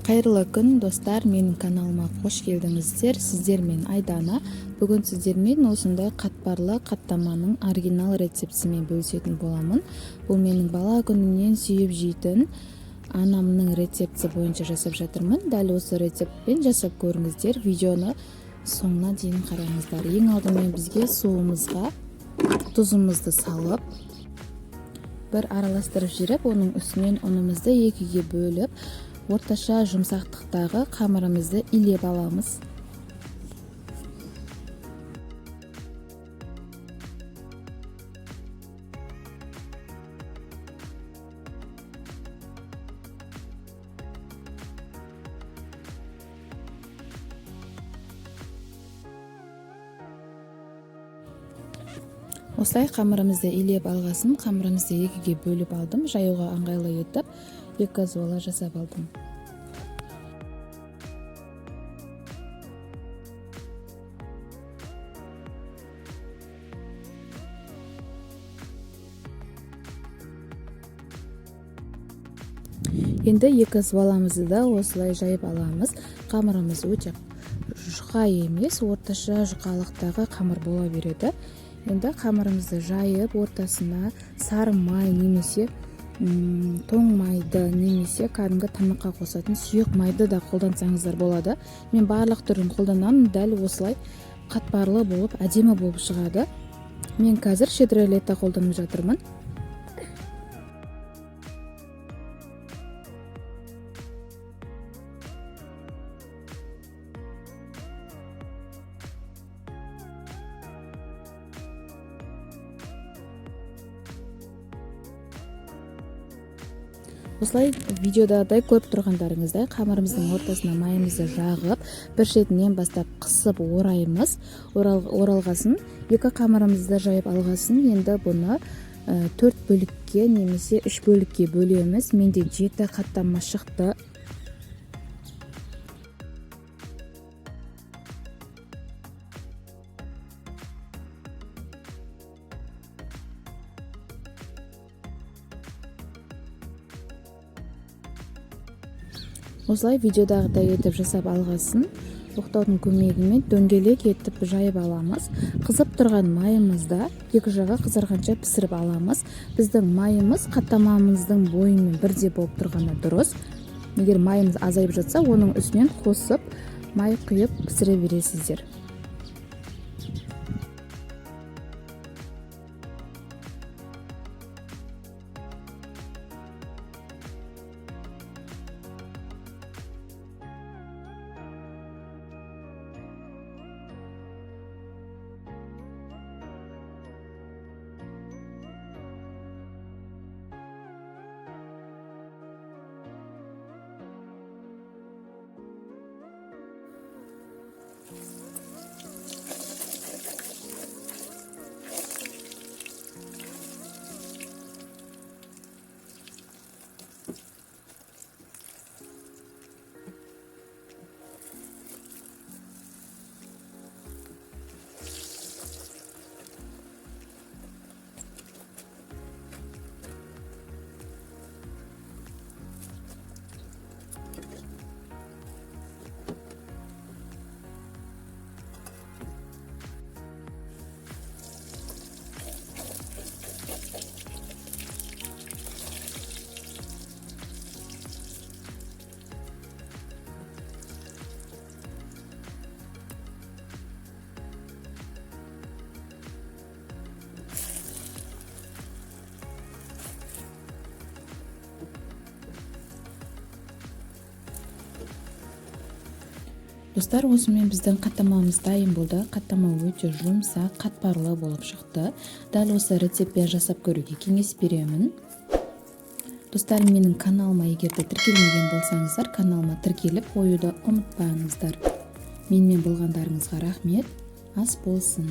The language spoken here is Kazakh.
Қайырлы күн достар, менің каналыма қош келдіңіздер. Сіздермен Айдана. Бүгін сіздермен осындай қатпарлы қаттаманың оригинал рецептісімен бөлісетін боламын. Бұл менің бала күнінен сүйіп жейтін анамның рецепті бойынша жасап жатырмын. Дәл осы рецептпен жасап көріңіздер. Видеоны соңына дейін қараңыздар. Ең алдымен бізге суымызға тұзымызды салып, бір араластырып жіберіп, оның үстінен ұнымызды екіге бөліп, орташа жұмсақтықтағы қамырымызды илеп аламыз. Осылай қамырымызды илеп алғасын, қамырымызды екіге бөліп алдым. Жаюға ыңғайлы етіп, екі звола жасап алдым. Енді екі зволамызды да осылай жайып аламыз. Қамырымыз өте жұқа емес, орташа жұқалықтағы қамыр бола береді. Енді қамырымызды жайып, ортасына сары май немесе тоң майды немесе кәдімгі тамаққа қосатын сұйық майды да қолдансаңыздар болады. Мен барлық түрін қолданамын, дәл осылай қатпарлы болып, әдемі болып шығады. Мен қазір шедролетті қолданып жатырмын. Осылай видеодағыдай көріп тұрғандарыңыздай қамырымыздың ортасына майымызды жағып, бір шетінен бастап қысып ораймыз. Оралғасын, екі қамырымызды жайып алғасын, енді бұны 4 бөлікке немесе 3 бөлікке бөлеміз. Менде 7 қаттама шықты. Осылай видеодағыдай етіп жасап алғасын, оқтаудың көмегімен дөңгелек етіп жайып аламыз. Қызып тұрған майымызда екі жағы қызарғанша пісіріп аламыз. Біздің майымыз қаттамамыздың бойымен бірде болып тұрғаны дұрыс. Егер майымыз азайып жатса, оның үстінен қосып, май құйып пісіре бересіздер. Достар, осымен біздің қаттамамыз дайын болды. Қаттама өте жұмсақ, қатпарлы болып шықты. Дәл осы рецептпен жасап көруге кеңес беремін. Достар, менің каналыма егер де тіркелмеген болсаңыздар, каналыма тіркеліп қоюды ұмытпаңыздар. Менімен болғандарыңызға рахмет. Ас болсын.